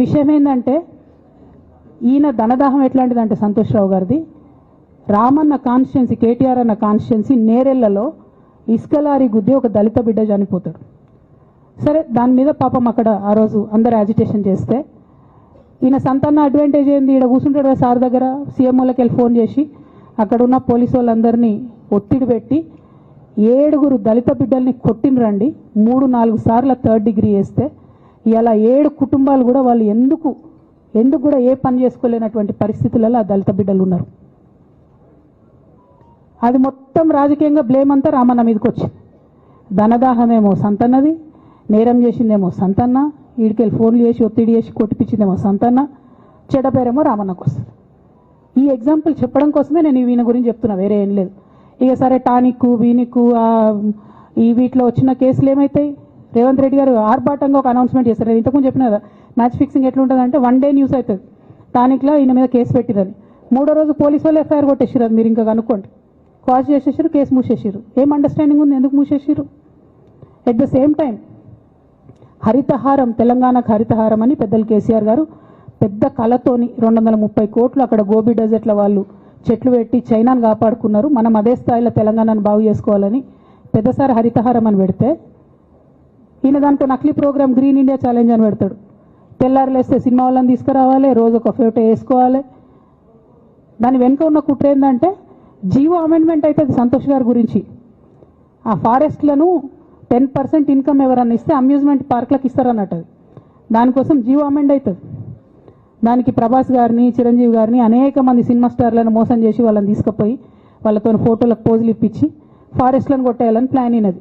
విషయం ఏంటంటే ఈయన ధనదాహం ఎట్లాంటిదంటే సంతోష్ రావు గారిది రామన్న కాన్స్టిట్యున్సీ కేటీఆర్ అన్న కాన్స్టిట్యున్సీ నేరెళ్లలో ఇసుకలారి గుద్ది ఒక దళిత బిడ్డ చనిపోతాడు. సరే దాని మీద పాపం అక్కడ ఆ రోజు అందరు యాజిటేషన్ చేస్తే ఈయన సంతాన అడ్వాంటేజ్ ఏంది, ఈడ కూర్చుంటాడు కదా సార్ దగ్గర, సీఎంఓలకి వెళ్ళి ఫోన్ చేసి అక్కడ ఉన్న పోలీసు వాళ్ళందరినీ ఒత్తిడి పెట్టి 7 దళిత బిడ్డల్ని కొట్టినరండి. 3-4 సార్లు 3rd డిగ్రీ వేస్తే ఇలా 7 కుటుంబాలు కూడా వాళ్ళు ఎందుకు కూడా ఏ పని చేసుకోలేనటువంటి పరిస్థితులలో ఆ దళిత బిడ్డలు ఉన్నారు. అది మొత్తం రాజకీయంగా బ్లేమ్ అంతా రామన్న మీదకి వచ్చింది. ధనదాహమేమో సంతన్నది, నేరం చేసిందేమో సంతన్న, వీడికెళ్ళి ఫోన్లు చేసి ఒత్తిడి చేసి కొట్టిపించిందేమో సంతన్న, చెడ్డపేరేమో రామన్నకు వస్తుంది. ఈ ఎగ్జాంపుల్ చెప్పడం కోసమే నేను ఈయన గురించి చెప్తున్నా, వేరే ఏం లేదు. ఇక సరే టానిక్ వీనికు ఈ వీటిలో వచ్చిన కేసులు ఏమవుతాయి, రేవంత్ రెడ్డి గారు ఆర్భాటంగా ఒక అనౌన్స్మెంట్ చేస్తారు. నేను ఇంతకుముందు చెప్పిన కదా మ్యాచ్ ఫిక్సింగ్ ఎట్లుంటుందంటే 1 డే న్యూస్ అవుతుంది, టానిక్లో ఈయన మీద కేసు పెట్టిరని, 3వ రోజు పోలీసు వాళ్ళు ఎఫ్ఐఆర్ కొట్టేసారు. అది మీరు ఇంకా కనుక్కోండి, కాజ్ చేసేసారు, కేసు మూసేసారు. ఏం అండర్స్టాండింగ్ ఉంది, ఎందుకు మూసేసారు? At the same time Harithaharam, తెలంగాణకు హరితహారం అని పెద్దలు కేసీఆర్ గారు పెద్ద కళతోని 230 కోట్లు అక్కడ గోబీ డెజర్ట్ల వాళ్ళు చెట్లు పెట్టి చైనాను కాపాడుకున్నారు. మనం అదే స్థాయిలో తెలంగాణను బాగు చేసుకోవాలని పెద్దసారి హరితహారం అని పెడితే ఈయన దాంట్లో నకిలీ ప్రోగ్రామ్ గ్రీన్ ఇండియా ఛాలెంజ్ అని పెడతాడు. తెల్లారులేస్తే సినిమా వాళ్ళని తీసుకురావాలి, రోజు ఒక ఫోటో వేసుకోవాలి. దాని వెనుక ఉన్న కుట్ర ఏంటంటే జీవో అమెండ్మెంట్ అవుతుంది సంతోష్ గారి గురించి. ఆ ఫారెస్ట్లను 10% ఇన్కమ్ ఎవరన్నా ఇస్తే అమ్యూజ్మెంట్ పార్క్లకు ఇస్తారన్నట్టు. దానికోసం జీవో అమెండ్ అవుతుంది. దానికి ప్రభాస్ గారిని, చిరంజీవి గారిని, అనేక మంది సినిమా స్టార్లను మోసం చేసి వాళ్ళని తీసుకుపోయి వాళ్ళతో ఫోటోలకు పోజులు ఇప్పించి ఫారెస్ట్లను కొట్టేయాలని ప్లాన్ అయినది.